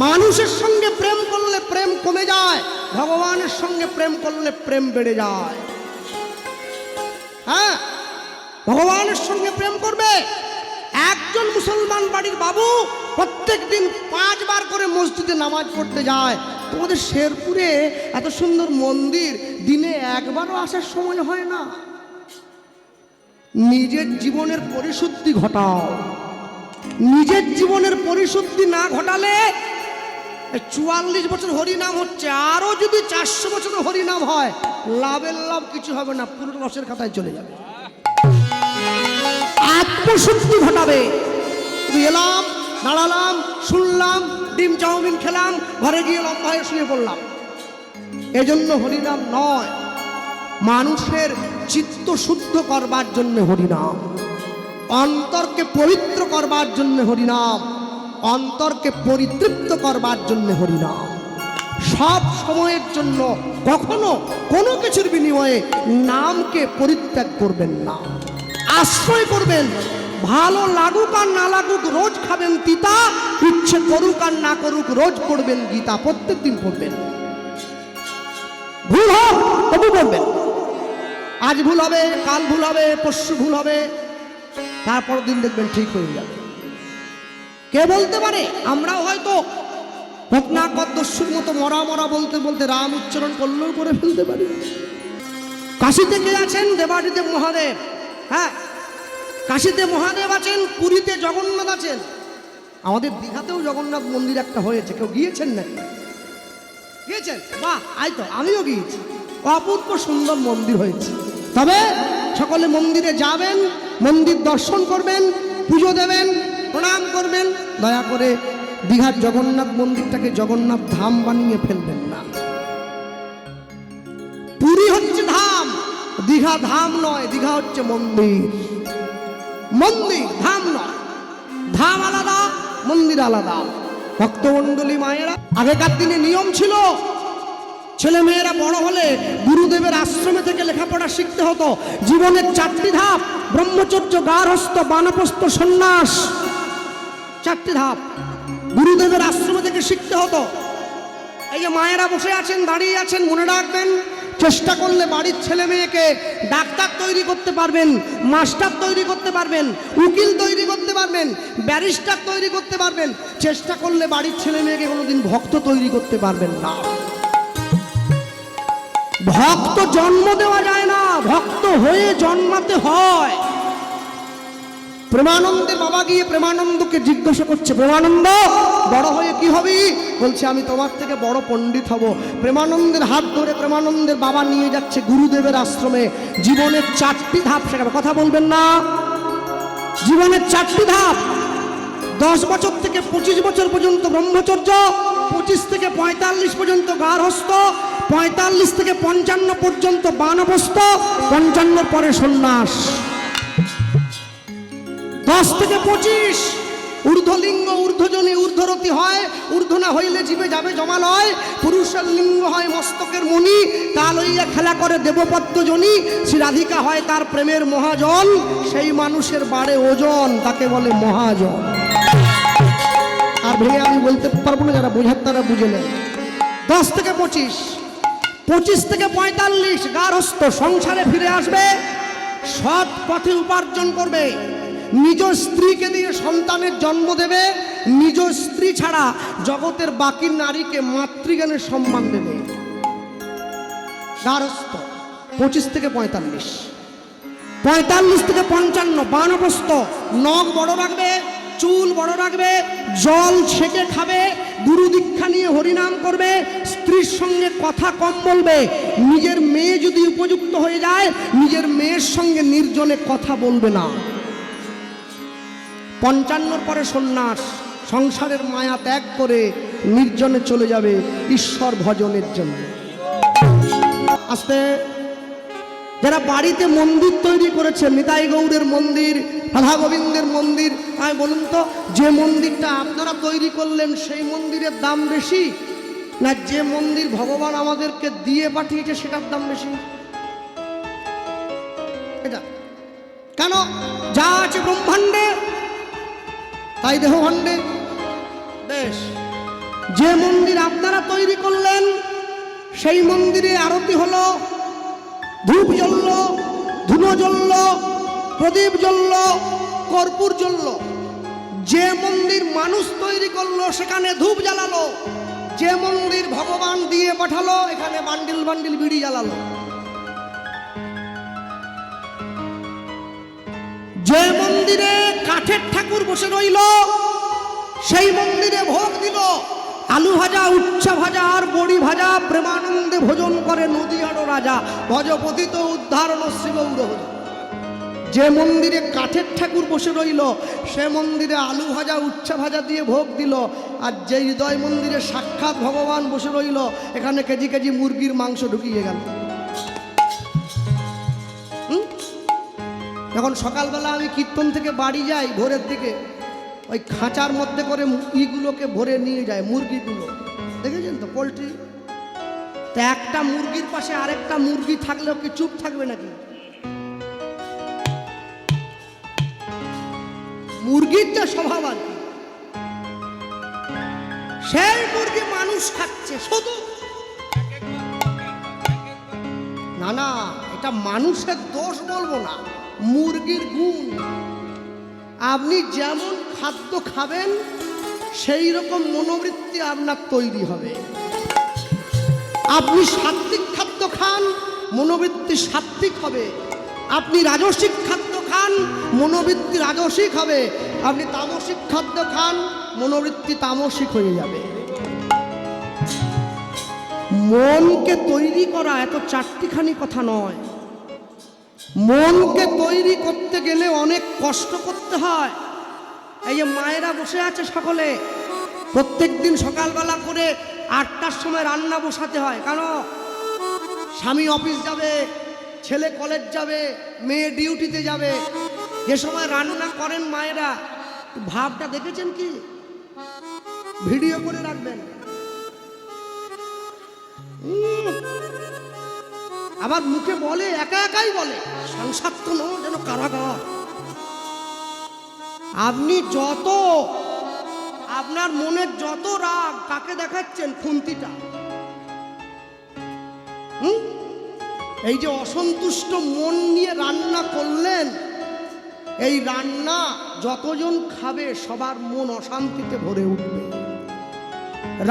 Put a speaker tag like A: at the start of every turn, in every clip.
A: মানুষের সঙ্গে প্রেম করলে প্রেম কমে যায়, ভগবানের সঙ্গে প্রেম করলে প্রেম বেড়ে যায়। হ্যাঁ, ভগবানের সঙ্গে প্রেম করবে। একজন মুসলমান বাড়ির বাবু প্রত্যেক দিন 5 বার করে মসজিদে নামাজ পড়তে যায়। তোমাদের শেরপুরে এত সুন্দর মন্দির, দিনে একবারও আসার সময় হয় না। নিজের জীবনের পরিশুদ্ধি ঘটাও। নিজের জীবনের পরিশুদ্ধি না ঘটালে 44 বছর হরিনাম হচ্ছে, আরো যদি 400 বছর হরিনাম হয়, লাভের লাভ কিছু হবে না, পুরো রসের খাতায় চলে যাবে। আত্মশুদ্ধি ঘটাবে। এলাম, দাঁড়ালাম, শুনলাম, ডিম চাউমিন খেলাম, ঘরে গিয়ে লম্বা হয়ে শুয়ে পড়লাম, এজন্য হরিনাম নয়। মানুষের চিত্ত শুদ্ধ করবার জন্য হরিনাম, অন্তরকে পবিত্র করবার জন্য হরিনাম, অন্তরকে পরিতৃপ্ত করবার জন্য হরিনাম। সব সময়ের জন্য কখনো কোনো কিছুর বিনিময়ে নামকে পরিত্যাগ করবেন না, আশ্রয় করবেন। ভালো লাগুক আর না লাগুক রোজ খাবেন তিতা, ইচ্ছে করুক আর না করুক রোজ পড়বেন গীতা, প্রত্যেক দিন পড়বেন। ভুল হোক তবু পড়বেন। আজ ভুল হবে, কাল ভুল হবে, পরশু ভুল হবে, তারপর দিন দেখবেন ঠিক হয়ে যাবে। কে বলতে পারে? আমরাও হয়তো রত্নাকর দস্যুর মতো মরা মরা বলতে বলতে রাম উচ্চারণ করলেও করে ফেলতে পারি। কাশীতে কে আছেন? দেবাদিতে মহাদেব। হ্যাঁ, কাশীতে মহাদেব আছেন, পুরীতে জগন্নাথ আছেন। আমাদের দীঘাতেও জগন্নাথ মন্দির একটা হয়েছে, কেউ গিয়েছেন নাকি? গিয়েছেন? বাহ, আই তো আমিও গিয়েছি। অপূর্ব সুন্দর মন্দির হয়েছে। তবে সকলে মন্দিরে যাবেন, মন্দির দর্শন করবেন, পুজো দেবেন, প্রণাম করবেন। দয়া করে দীঘার জগন্নাথ মন্দিরটাকে জগন্নাথ ধাম বানিয়ে ফেলবেন না। পুরী হচ্ছে ধাম, দীঘা ধাম নয়, দীঘা হচ্ছে মন্দির। মন্দির ধাম নয়, ধাম আলাদা, মন্দির আলাদা। ভক্তমণ্ডলী মায়েরা, আগেকার দিনে নিয়ম ছিল, ছেলে মেয়েরা বড় হলে গুরুদেবের আশ্রমে থেকে লেখাপড়া শিখতে হতো। জীবনের 4টি ধাপ: ব্রহ্মচর্য, গার্হস্থ্য, বানপ্রস্থ, সন্ন্যাস। 4টি ধাপ গুরুদেবের আশ্রমে থেকে শিখতে হতো। এই যে মায়েরা বসে আছেন, দাঁড়িয়ে আছেন, মনে রাখবেন, চেষ্টা করলে বাড়ির ছেলে মেয়েকে ডাক্তার তৈরি করতে পারবেন, মাস্টার তৈরি করতে পারবেন, উকিল তৈরি করতে পারবেন, ব্যারিস্টার তৈরি করতে পারবেন। চেষ্টা করলে বাড়ির ছেলে মেয়েকে কোনোদিন ভক্ত তৈরি করতে পারবেন না। ভক্ত জন্ম দেওয়া যায় না, ভক্ত হয়ে জন্মাতে হয়। প্রেমানন্দের বাবা গিয়ে প্রেমানন্দকে জিজ্ঞাসা করছে, প্রেমানন্দ বড় হয়ে কি হবি? বলছে, আমি তোমার থেকে বড় পণ্ডিত হব। প্রেমানন্দের হাত ধরে প্রেমানন্দের বাবা নিয়ে যাচ্ছে গুরুদেবের আশ্রমে। জীবনের 4টি ধাপ শেখাবে। কথা বলবেন না? জীবনের 4টি ধাপ। 10 বছর থেকে 25 বছর পর্যন্ত ব্রহ্মচর্য, 25 থেকে 45 পর্যন্ত গার্হস্থ্য, 45 থেকে 55 পর্যন্ত বানপ্রস্থ, 55 পরে সন্ন্যাস। 10 থেকে 25 ঊর্ধ্বলিঙ্গ, ঊর্ধ্বজনী, ঊর্ধ্বরতি হয়। ঊর্ধ্ব না হইলে জীবে যাবে জমালয়। পুরুষের লিঙ্গ হয় মস্তকের মণি, তা লইয়া খেলা করে দেবপদ্মজনী। শ্রী রাধিকা হয় তার প্রেমের মহাজন, সেই মানুষের বাড়ে ওজন, তাকে বলে মহাজন। আর ভেঙে আমি বলতে পারবো না, যারা বোঝার তারা বুঝে নেন। 10 থেকে 25, 25 থেকে 45 গার্হস্থ্য, সংসারে ফিরে আসবে, সৎ পথে উপার্জন করবে, নিজ স্ত্রীকে দিয়ে সন্তানের জন্ম দেবে, নিজ স্ত্রী ছাড়া জগতের বাকি নারীকে মাতৃজ্ঞানের সম্মান দেবে। গার্হস্থ্য 25 থেকে 45, 45 থেকে 55 বানপ্রস্থ। নখ বড় রাখবে, চুল বড় রাখবে, জল ছেঁকে খাবে, গুরু দীক্ষা নিয়ে হরিনাম করবে, স্ত্রীর সঙ্গে কথা কম বলবে। নিজের মেয়ে যদি উপযুক্ত হয়ে যায়, নিজের মেয়ের সঙ্গে নির্জনে কথা বলবে না। 55 পরে সন্ন্যাস, সংসারের মায়া ত্যাগ করে নির্জনে চলে যাবে ঈশ্বর ভজনের জন্য। আস্তে যারা বাড়িতে মন্দির তৈরি করেছে, নিতাই গৌড়ের মন্দির, রাধা গোবিন্দের মন্দির, আমি বলুন তো, যে মন্দিরটা আপনারা তৈরি করলেন সেই মন্দিরের দাম বেশি, না যে মন্দির ভগবান আমাদেরকে দিয়ে পাঠিয়েছে সেটার দাম বেশি? এটা কেন? যা আছে ব্রহ্মাণ্ডে তাই দেহ ভাণ্ডে। বেশ, যে মন্দির আপনারা তৈরি করলেন সেই মন্দিরে আরতি হলো, ধূপ জ্বলল, ধুনো জ্বলল, প্রদীপ জ্বলল, কর্পূর জ্বলল। যে মন্দির মানুষ তৈরি করলো সেখানে ধূপ জ্বালালো, যে মন্দির ভগবান দিয়ে পাঠালো এখানে বান্ডিল বান্ডিল বিড়ি জ্বালালো। যে মন্দিরে কাঠের ঠাকুর বসে রইল সেই মন্দিরে ভোগ দিল আলু ভাজা, উচ্ছা ভাজা আর বড়ি ভাজা। প্রেমানন্দে ভোজন করে নদীয়ার রাজা, ভজপতিত উদ্ধারণ শ্রী গৌর। যে মন্দিরে কাঠের ঠাকুর বসে রইল সে মন্দিরে আলু ভাজা, উচ্ছা ভাজা দিয়ে ভোগ দিল। আর যে হৃদয় মন্দিরে সাক্ষাৎ ভগবান বসে রইল এখানে কেজি কেজি মুরগির মাংস ঢুকিয়ে গেল। যখন সকালবেলা আমি কীর্তন থেকে বাড়ি যাই ভোরের দিকে, ওই খাঁচার মধ্যে করে ইগুলোকে ভরে নিয়ে যায়, মুরগিগুলো দেখেছেন তো, পোলট্রি। তো একটা মুরগির পাশে আরেকটা মুরগি থাকলেও কি চুপ থাকবে নাকি? মুরগির যা স্বভাব আর কি, সেই মুরগি মানুষ খাচ্ছে শুধু। না না, এটা মানুষের দোষ বলবো না, মুরগির গুণ। আপনি যেমন খাদ্য খাবেন সেই রকম মনোবৃত্তি আপনার তৈরি হবে। আপনি সাত্ত্বিক খাদ্য খান, মনোবৃত্তি সাত্ত্বিক হবে। আপনি রাজসিক খাদ্য খান, মনোবৃত্তি রাজসিক হবে। আপনি তামসিক খাদ্য খান, মনোবৃত্তি তামসিক হয়ে যাবে। মনকে তৈরি করা এত চারটিখানি কথা নয়। মনকে তৈরি করতে গেলে অনেক কষ্ট করতে হয়। এই যে মায়েরা বসে আছে সকলে, প্রত্যেক দিন সকালবেলা করে 8টার সময় রান্না বসাতে হয়। কেন? স্বামী অফিস যাবে, ছেলে কলেজ যাবে, মেয়ে ডিউটিতে যাবে। যে সময় রান্না করেন মায়েরা, ভাবটা দেখেছেন কি? ভিডিও করে রাখবেন। আবার মুখে বলে, একা একাই বলে, সংসার তো নয় যেন কারাগার। আপনি যত, আপনার মনের যত রাগ কাকে দেখাচ্ছেন? খুন্তিটা। এই যে অসন্তুষ্ট মন নিয়ে রান্না করলেন, এই রান্না যতজন খাবে সবার মন অশান্তিতে ভরে উঠবে।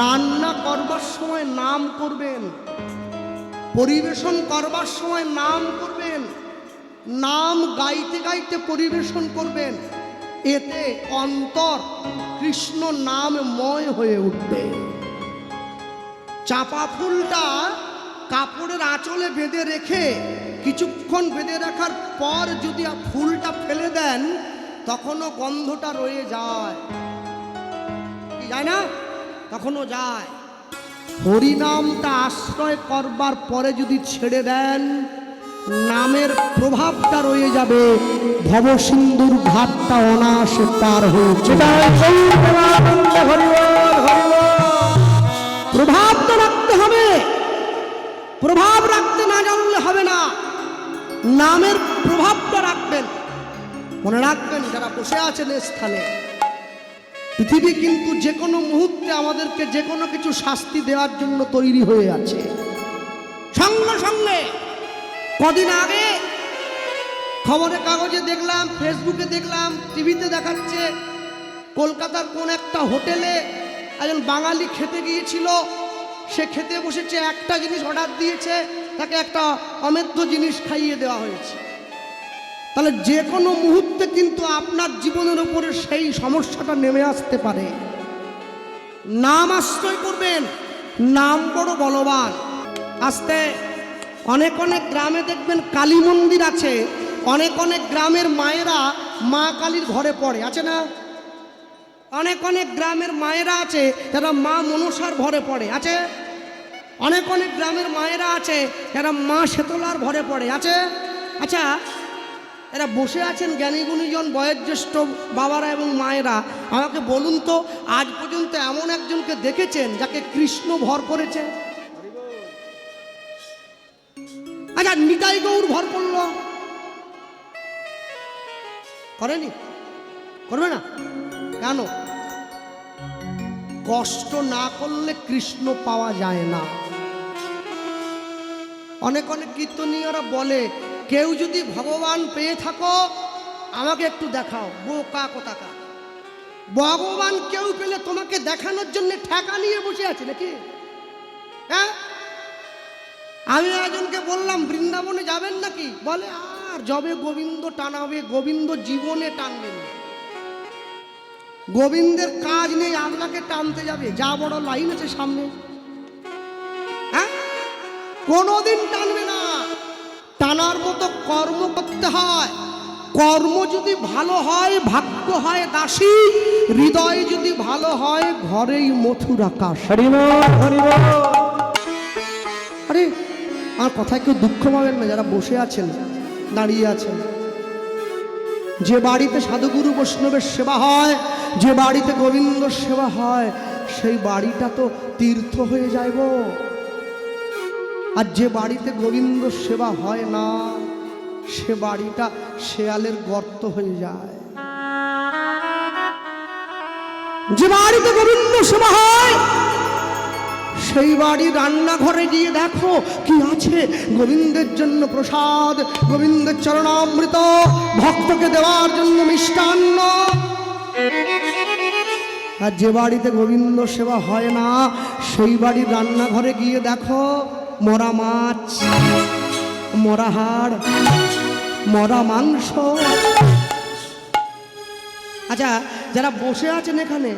A: রান্না করবার সময় নাম করবেন, পরিবেশন করবার সময় নাম করবেন, নাম গাইতে গাইতে পরিবেশন করবেন। এতে অন্তর কৃষ্ণ নামময় হয়ে উঠবে। চাপা ফুলটা কাপড়ের আঁচলে বেঁধে রেখে কিছুক্ষণ বেঁধে রাখার পর যদি ফুলটা ফেলে দেন তখনও গন্ধটা রয়ে যায়, কি যায় না? তখনও যায়। হরিনামটা আশ্রয় করবার পরে যদি ছেড়ে দেন, নামের প্রভাবটা রয়ে যাবে, ভবসিন্ধুর ঘাটটা অনায়াসে পার হয়েছে। প্রভাব তো রাখতে হবে, প্রভাব রাখতে না জানলে হবে না। নামের প্রভাবটা রাখবেন। মনে রাখবেন, যারা বসে আছেন স্থানে, পৃথিবী কিন্তু যে কোনো মুহূর্তে আমাদেরকে যে কোনো কিছু শাস্তি দেওয়ার জন্য তৈরি হয়ে আছে। সঙ্গে সঙ্গে কদিন আগে খবরের কাগজে দেখলাম, ফেসবুকে দেখলাম, টিভিতে দেখাচ্ছে, কলকাতার কোন একটা হোটেলে একজন বাঙালি খেতে গিয়েছিল। সে খেতে বসেছে, একটা জিনিস অর্ডার দিয়েছে, তাকে একটা অমেধ্য জিনিস খাইয়ে দেওয়া হয়েছে। তাহলে যে কোনো মুহূর্তে কিন্তু আপনার জীবনের উপরে সেই সমস্যাটা নেমে আসতে পারে। নাম আশ্রয় করবেন, নাম বড় বলবান। আস্তে অনেক অনেক গ্রামে দেখবেন কালী মন্দির আছে, অনেক অনেক গ্রামের মায়েরা মা কালীর ঘরে পড়ে, আছে না? অনেক অনেক গ্রামের মায়েরা আছে যারা মা মনসার ঘরে পড়ে, আছে? অনেক অনেক গ্রামের মায়েরা আছে যারা মা শেতলার ঘরে পড়ে, আছে? আচ্ছা, এরা বসে আছেন জ্ঞানী গুণীজন, বয়োজ্যেষ্ঠ বাবারা এবং মায়েরা, আমাকে বলুন তো, আজ পর্যন্ত এমন একজনকে দেখেছেন যাকে কৃষ্ণ ভর করেছে? আচ্ছা, নিতাই গৌর ভর করল? করেনি? করবে না কেন? কষ্ট না করলে কৃষ্ণ পাওয়া যায় না। অনেক অনেক কীর্তনীয়রা বলে, কেউ যদি ভগবান পেয়ে থাকো আমাকে একটু দেখাও। বোকা কোথাকা, ভগবান কেউ পেলে তোমাকে দেখানোর জন্য ঠেকা নিয়ে বসে আছে নাকি? হ্যাঁ, আমি একজনকে বললাম বৃন্দাবনে যাবেন নাকি? বলে আর যবে গোবিন্দ টানাবে, গোবিন্দ জীবনে টানবেন না। গোবিন্দের কাজ নেই, আপনাকে টানতে যাবে। যা বড় লাইন আছে সামনে, হ্যাঁ, কোনোদিন টানবে না। টানার মতো কর্ম করতে হয়। কর্ম যদি ভালো হয় ভাগ্য হয় দাসী, হৃদয় যদি ভালো হয় ঘরেই মথুর আকাশ। আরে আমার কথায় কেউ দুঃখ পাবেন না, যারা বসে আছেন দাঁড়িয়ে আছেন। যে বাড়িতে সাধুগুরু বৈষ্ণবের সেবা হয়, যে বাড়িতে গোবিন্দ সেবা হয়, সেই বাড়িটা তো তীর্থ হয়ে যাইব। আর যে বাড়িতে গোবিন্দ সেবা হয় না, সে বাড়িটা শেয়ালের গর্ত হয়ে যায়। যে বাড়িতে গোবিন্দ সেবা হয়, সেই বাড়ি রান্নাঘরে গিয়ে দেখো কি আছে। গোবিন্দের জন্য প্রসাদ, গোবিন্দের চরণামৃত, ভক্তকে দেওয়ার জন্য মিষ্টান্ন। আর যে বাড়িতে গোবিন্দ সেবা হয় না, সেই বাড়ির রান্নাঘরে গিয়ে দেখো মরা মাছ, মরা হাড়, মরা মাংস। আচ্ছা, যারা বসে আছেন এখানে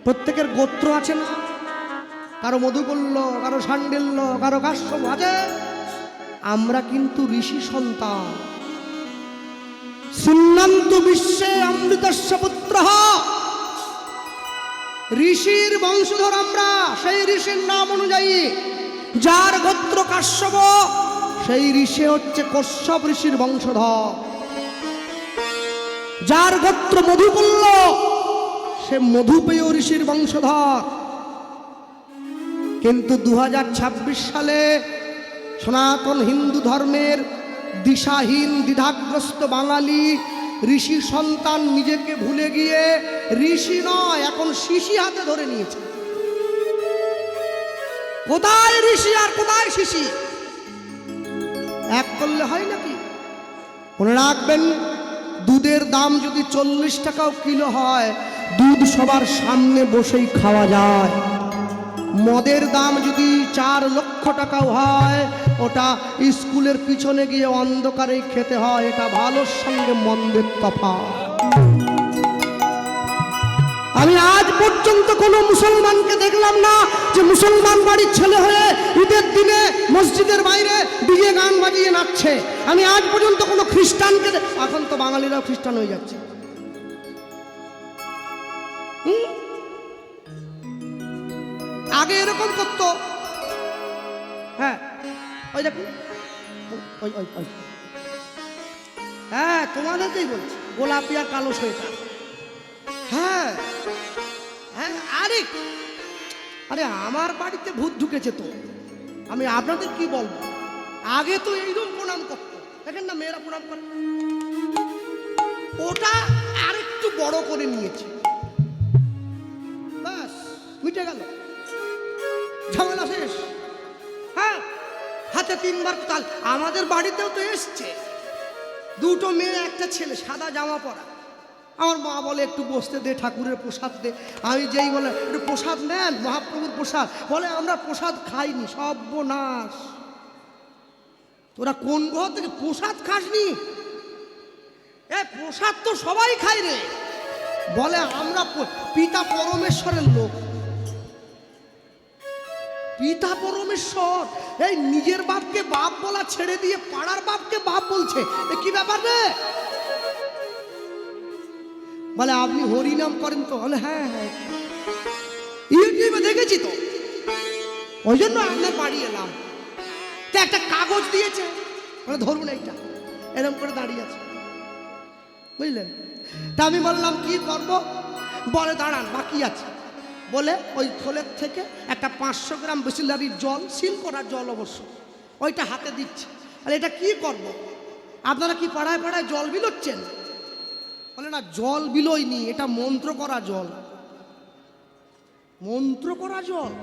A: প্রত্যেকের গোত্র আছে না? কারো মধুকল্য, কারো সান্ডিল্য, কারো কাশ্যপ আছে। আমরা কিন্তু ঋষি সন্তান। সিন্নান্তু বিশ্বে অমৃতস্য পুত্র, ঋষির বংশধর আমরা। সেই ঋষির নাম অনুযায়ী যার গোত্র কাশ্যপ, সেই ঋষি হচ্ছে কশ্যপ ঋষির বংশধর। যার গোত্র মধুকল্য, সে মধুপেয় ঋষির বংশধর। কিন্তু 2026 সালে সনাতন হিন্দু ধর্মের দিশাহীন দ্বিধাগ্রস্ত বাঙালি ঋষি সন্তান নিজেকে ভুলে গিয়ে ঋষি নয়, এখন শিশি হাতে ধরে নিয়েছে। কোথায় ঋষি আর কোথায় শিশি এক করলে হয় নাকি? মনে রাখবেন, দুধের দাম যদি 40 টাকাও কিলো হয়, দুধ সবার সামনে বসেই খাওয়া যায়। মদের দাম যদি 4 লক্ষ টাকাও হয়, ওটা স্কুলের পিছনে গিয়ে অন্ধকারেই খেতে হয়। এটা ভালোর সঙ্গে মন্দের তফাৎ। আমি আজ পর্যন্ত কোনো মুসলমানকে দেখলাম না যে মুসলমান বাড়ির ছেলে হয়ে ঈদের দিনে মসজিদের বাইরে ডিজে গান বাজিয়ে নাচছে। আমি আজ পর্যন্ত কোনো খ্রিস্টানকে, এখন তো বাঙালিরাও খ্রিস্টান হয়ে যাচ্ছে। আগে এরকম করতো। হ্যাঁ, ওই দেখুন, হ্যাঁ তোমাদেরকেই বলছি, গোলাপি আর কালো সোয়েটার। হ্যাঁ হ্যাঁ, আরে আরে আমার বাড়িতে ভূত ঢুকেছে তো, আমি আপনাদের কি বলবো। আগে তো এইরকম প্রণাম করতো, দেখেন না মেয়েরা প্রণাম করে। ওটা আরেকটু বড় করে নিয়েছে, বাস মিটে গেল, ঝামেলা শেষ। হ্যাঁ, হাতে 3 বার তাল। আমাদের বাড়িতেও তো এসছে 2টো মেয়ে, একটা ছেলে, সাদা জামা পরা। আমার মা বলে একটু বসতে দে, ঠাকুরের প্রসাদ দে। আমি যেই বলে একটু প্রসাদ নেন, মহাপ্রভুর প্রসাদ, বলে আমরা প্রসাদ খাইনি। সর্বনাশ, তোরা কোন গ্রহ থেকে প্রসাদ খাসনি? এ প্রসাদ তো সবাই খায় রে। বলে আমরা পিতা পরমেশ্বরের লোক। পিতা পরমেশ্বর, এই নিজের বাপকে বাপ বলা ছেড়ে দিয়ে পাড়ার বাপকে বাপ বলছে, এ কি ব্যাপার রে? বলে আপনি হরিনাম করেন তো? বলে হ্যাঁ হ্যাঁ, ইউটিউবে দেখেছি তো, ওই জন্য আপনার বাড়ি এলাম। তো একটা কাগজ দিয়েছে, বলে ধরুন এইটা, এরকম করে দাঁড়িয়ে আছে, বুঝলেন? তা আমি বললাম কি করব? বলে দাঁড়ান, বাকি আছে। বলে ওই থলের থেকে একটা 500 গ্রাম বিসলারির জল, সিল করা জল অবশ্য, ওইটা হাতে দিচ্ছে। আর এটা কি করব? আপনারা কি পাড়ায় পাড়ায় জল বিলোচ্ছেন? বলে না, জল বিলোয়নি, এটা মন্ত্র করা জল। মন্ত্র করা জল?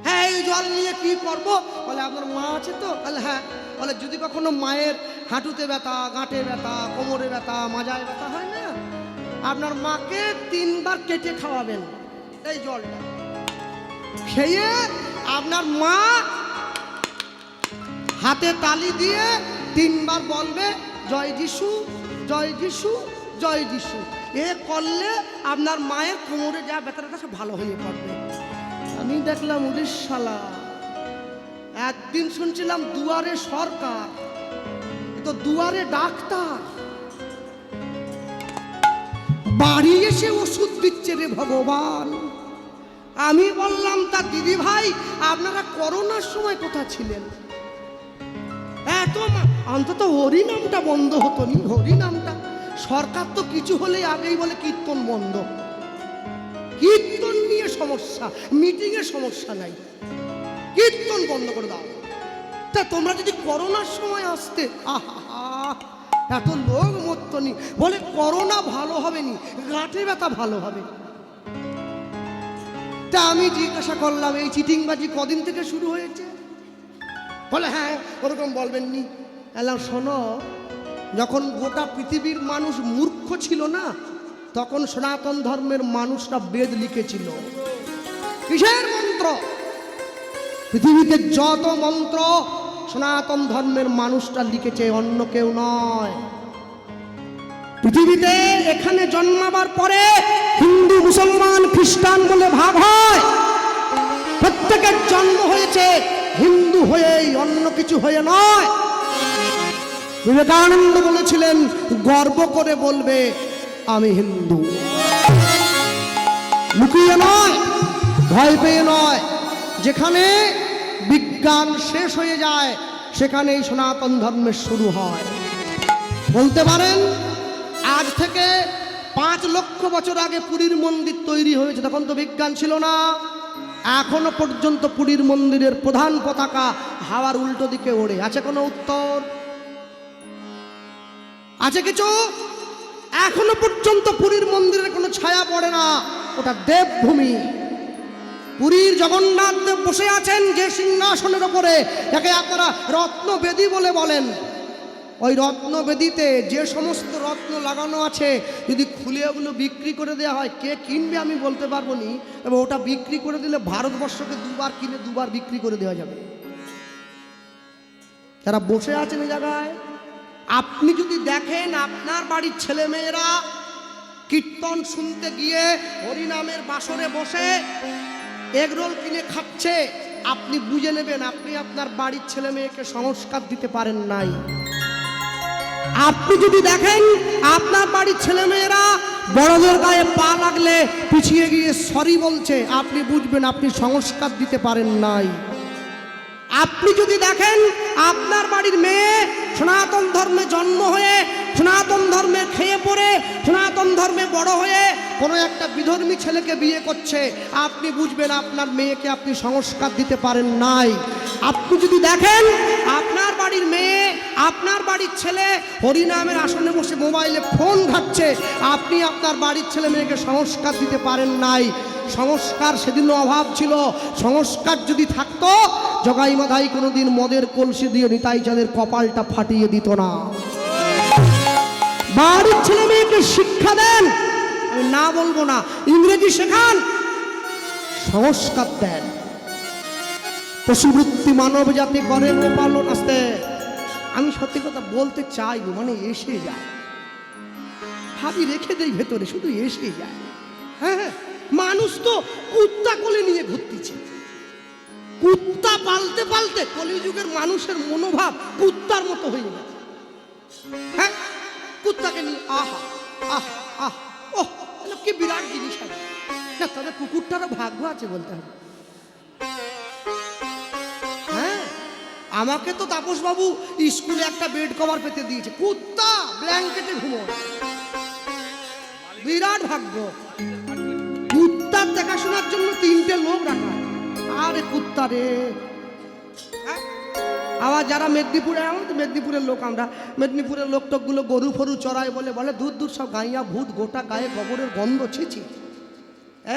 A: হ্যাঁ, এই জল নিয়ে কি করব? বলে আপনার মা আছে তো? বলে হ্যাঁ। বলে যদি কখনো মায়ের হাঁটুতে ব্যথা, গাঁটে ব্যথা, কোমরে ব্যথা, মাজায় ব্যথা হয় না, আপনার মাকে 3 বার কেটে খাওয়াবেন এই জলটা। খেয়ে আপনার মা হাতে তালি দিয়ে 3 বার বলবে জয় যিশু, জয় যিশু, জয় যিশু। এ করলে আপনার মায়ের কোমরে যা ব্যথাটা সব ভালো হয়ে পড়বে। আমি দেখলাম উড়িষ্যালা, একদিন শুনছিলাম দুয়ারে সরকার, তো দুয়ারে ডাক্তার, বাড়ি এসে ওষুধ দিচ্ছে রে ভগবান। আমি বললাম তা দিদি ভাই আপনারা করোনার সময় কোথা ছিলেন? এত অন্তত হরি নামটা বন্ধ হতো নি। হরি নামটা সরকার তো কিছু হলে আগেই বলে কীর্তন বন্ধ। কীর্তন নিয়ে সমস্যা, মিটিংয়ে সমস্যা নাই, কীর্তন বন্ধ করে দাও। তা তোমরা যদি করোনার সময় আসতে, আহা এত লোক মরতো নি। বলে করোনা ভালো হবে নি, গাঁটে ব্যথা ভালো হবে। তা আমি জিজ্ঞাসা করলাম এই চিটিংবাজি কদিন থেকে শুরু হয়েছে? বলে হ্যাঁ ওরকম বলবেন নি। এলাম শোনো, যখন গোটা পৃথিবীর মানুষ মূর্খ ছিল না, তখন সনাতন ধর্মের মানুষরা বেদ লিখেছিল। কিসের মন্ত্র? পৃথিবীতে যত মন্ত্র সনাতন ধর্মের মানুষরা লিখেছে, অন্য কেউ নয়। পৃথিবীতে এখানে জন্মাবার পরে হিন্দু, মুসলমান, খ্রিস্টান বলে ভাগ হয়। প্রত্যেকের জন্ম হয়েছে হিন্দু হয়েই, অন্য কিছু হয়ে নয়। বিবেকানন্দ বলেছিলেন গর্ব করে বলবে আমি হিন্দু, লুকিয়ে নয়, ভয় পেয়ে নয়। যেখানে বিজ্ঞান শেষ হয়ে যায় সেখানেই সনাতন ধর্মের শুরু হয়। বলতে পারেন আজ থেকে 5 লক্ষ বছর আগে পুরীর মন্দির তৈরি হয়েছে, তখন তো বিজ্ঞান ছিল না। এখনো পর্যন্ত পুরীর মন্দিরের প্রধান পতাকা হাওয়ার উল্টো দিকে ওড়ে। আছে কোনো উত্তর? আছে কিছু? এখনো পর্যন্ত পুরীর মন্দিরের কোনো ছায়া পড়ে না। ওটা দেবভূমি। পুরীর জগন্নাথ দেব বসে আছেন যে সিংহাসনের ওপরে, যাকে আপনারা রত্নবেদী বলে বলেন, ওই রত্নবেদীতে যে সমস্ত রত্ন লাগানো আছে, যদি খুলে ওগুলো বিক্রি করে দেওয়া হয়, কে কিনবে আমি বলতে পারবো নি। এবং ওটা বিক্রি করে দিলে ভারতবর্ষকে 2 বার কিনে 2 বার বিক্রি করে দেওয়া যাবে। যারা বসে আছেন এই জায়গায়, আপনি যদি দেখেন আপনার বাড়ির ছেলে মেয়েরা কীর্তন শুনতে গিয়ে হরিনামের বাসরে বসে এগরোল কিনে খাচ্ছে, আপনি বুঝে নেবেন আপনি আপনার বাড়ির ছেলে মেয়েকে সংস্কার দিতে পারেন নাই। আপনি যদি দেখেন আপনার বাড়ির ছেলে মেয়েরা বড়দের গায়ে পা লাগলে পিছিয়ে গিয়ে সরি বলছে, আপনি বুঝবেন আপনি সংস্কার দিতে পারেন নাই। আপনি যদি দেখেন আপনার বাড়ির মেয়ে সনাতন ধর্মে জন্ম হয়ে, সনাতন ধর্মে খেয়ে পড়ে, সনাতন ধর্মে বড় হয়ে কোনো একটা বিধর্মী ছেলেকে বিয়ে করছে, আপনি বুঝবেন আপনার মেয়েকে আপনি সংস্কার দিতে পারেন নাই। আপনি যদি দেখেন আপনার বাড়ির মেয়ে, আপনার বাড়ির ছেলে হরিনামের আসনে বসে মোবাইলে ফোন ঘাটছে, আপনি আপনার বাড়ির ছেলে মেয়েকে সংস্কার দিতে পারেন নাই। সংস্কার সেদিনও অভাব ছিল। সংস্কার যদি থাকতো, জগাই মাধাই কোনোদিন মদের কলসি দিয়ে নিতাই চাঁদের কপালটা ফাটিয়ে দিত না। বাড়ির ছেলে মেয়েকে শিক্ষা দেন, আমি না বলবো না, ইংরেজি শেখান, সংস্কার দেন। পশুবৃত্তি মানব জাতি করে পালন আসতে। আমি সত্যি কথা বলতে চাই, মানে এসে যায়, ভাবি রেখে দেই ভেতরে, শুধু এসে যায়। হ্যাঁ, মানুষ তো কুত্তা কোলে নিয়ে ঘুরতেছে। কুত্তা পালতে পালতে কলিযুগের মানুষের মনোভাব কুত্তার মতো হয়ে গেছে। হ্যাঁ, কুত্তাকে নিয়ে আহা আহ আহ ওহ, কি বিরাট জিনিস আছে না। তবে কুকুরটারও ভাগ্য আছে বলতে হবে। হ্যাঁ, আমাকে তো তাপস বাবু স্কুলে একটা বেড কভার পেতে দিয়েছে, কুত্তা ব্ল্যাঙ্কেটে ঘুমোয়, বিরাট ভাগ্য। কুত্তার দেখাশোনার জন্য 3টে লোক রাখা। আরে কুত্তা রে। আবার যারা মেদিনীপুরে, আমার তো মেদিনীপুরের লোক, আমরা মেদিনীপুরের লোক টোকগুলো গরু ফরু চড়ায় বলে, বলে দূর দূর সব গাইয়া ভূত, গোটা গায়ে গোবরের গন্ধ, ছিছি।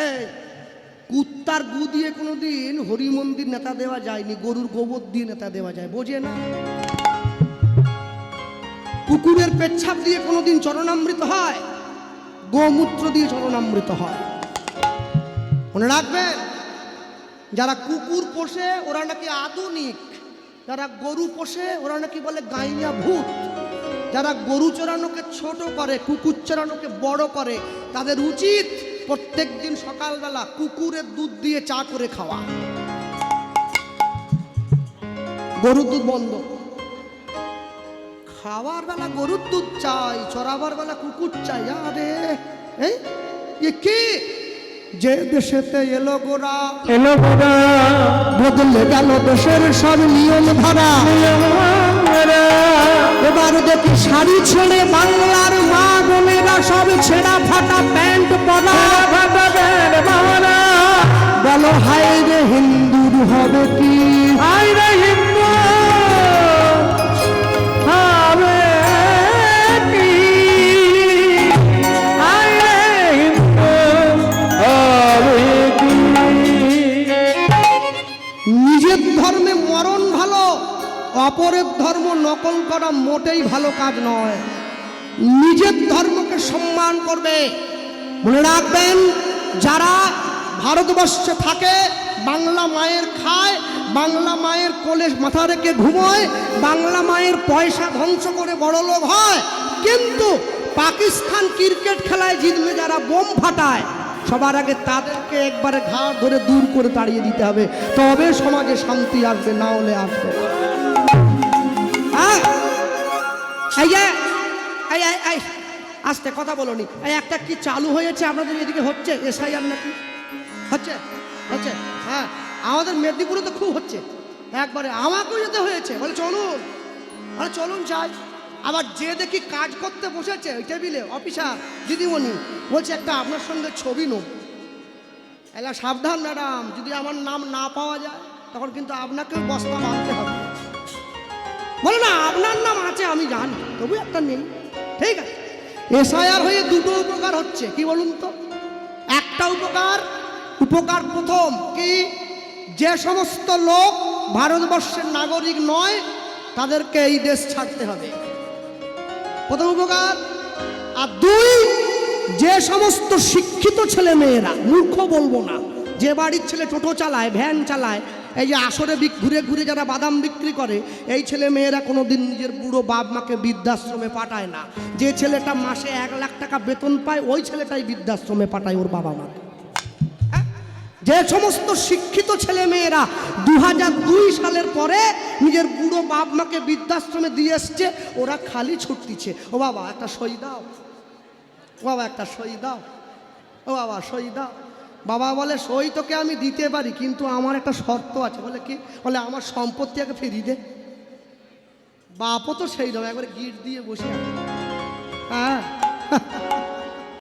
A: এই কুত্তার গু দিয়ে কোনোদিন হরি মন্দির নেতা দেওয়া যায়নি, গরুর গোবর দিয়ে নেতা দেওয়া যায়, বোঝে না। কুকুরের পেচ্ছাপ দিয়ে কোনোদিন চরণামৃত হয়, গোমূত্র দিয়ে চরণামৃত হয়। মনে রাখবেন, যারা কুকুর পোষে ওরা নাকি আধুনিক, যারা গরু পোষে ওরা নাকি বলে গাইয়া ভূত। যারা গরু চড়ানোকে ছোট করে, কুকুর চড়ানোকে বড় করে, তাদের উচিত প্রত্যেক দিন সকালবেলা কুকুরের দুধ দিয়ে চা করে খাওয়া। গরুর দুধ বন্ধ, খাওয়ার বেলা গরুর দুধ চাই, চড়াবার বেলা কুকুর চাই। আরে এই কি যে দেশেতে এলো গোরা, বদলে গেল দেশের সব নিয়ম ধারা। এবার দেখি শাড়ি ছেড়ে বাংলার মা বোনেরা সব ছেঁড়া ফাটা প্যান্ট পরা। বলো হায় রে হিন্দুর হবে কি, হায় রে হিন্দু হবে কি, হায় রে হিন্দু হবে কি। নিজের ধর্মে মরণ ভালো, অপরের ধর্ম নকল করা মোটেই ভালো কাজ নয়। নিজের ধর্মকে সম্মান করবে। মনে রাখবেন, যারা ভারতবর্ষে থাকে, বাংলা মায়ের খায়, বাংলা মায়ের কোলে মাথা রেখে ঘুমোয়, বাংলা মায়ের পয়সা ধ্বংস করে বড় লোক হয়, কিন্তু পাকিস্তান ক্রিকেট খেলায় জিতলে যারা বোম ফাটায়, সবার আগে তাদেরকে একবারে ঘাড় ধরে দূর করে তাড়িয়ে দিতে হবে, তবে সমাজে শান্তি আসবে, না হলে আসবে না। আস্তে কথা বলনি। একটা কি চালু হয়েছে আপনাদের এদিকে, হচ্ছে এসআইআর নাকি হচ্ছে? হচ্ছে, হ্যাঁ, আমাদের মেদিনীপুরে তো খুব হচ্ছে। একবারে আমাকেও যেতে হয়েছে, বলে চলুন, বলে চলুন যাই। আবার যে দেখি কাজ করতে বসেছে ওই টেবিলে অফিসার দিদিমণি, বলছে একটা আপনার সঙ্গে ছবি নেব। এলা সাবধান ম্যাডাম, যদি আমার নাম না পাওয়া যায় তখন কিন্তু আপনাকেও বস্তা মানতে হবে। বলে না, আপনার নাম আছে আমি জানি, তবু একটা নেই। ঠিক আছে, এসআইআর হয়ে দুটো উপকার হচ্ছে, কি বলুন তো? একটা উপকার প্রথম কি, যে সমস্ত লোক ভারতবর্ষের নাগরিক নয় তাদেরকে এই দেশ ছাড়তে হবে, প্রথম উপকার। আর দুই, যে সমস্ত শিক্ষিত ছেলে মেয়েরা, মূর্খ বলবো না, যে বাড়ির ছেলে টোটো চালায়, ভ্যান চালায়, এই যে আসরে ঘুরে ঘুরে যারা বাদাম বিক্রি করে, এই ছেলে মেয়েরা কোনোদিন নিজের বুড়ো বাপ মাকে বৃদ্ধাশ্রমে পাঠায় না। যে ছেলেটা মাসে 1 লাখ টাকা বেতন পায়, ওই ছেলেটাই বৃদ্ধাশ্রমে পাঠায় ওর বাবা মাকে। যে সমস্ত শিক্ষিত ছেলে মেয়েরা 2002 সালের পরে নিজের বুড়ো বাপ মাকে বৃদ্ধাশ্রমে দিয়ে এসছে, ওরা খালি ছুটতিছে, ও বাবা একটা সই দাও, ও বাবা একটা সই দাও, ও বাবা সই দাও। বাবা বলে সই তোকে আমি দিতে পারি, কিন্তু আমার একটা শর্ত আছে। বলে কি? বলে আমার সম্পত্তি আগে ফিরিয়ে দে। বাপও তো সেই রকম, একবারে গিট দিয়ে বসে আছে। হ্যাঁ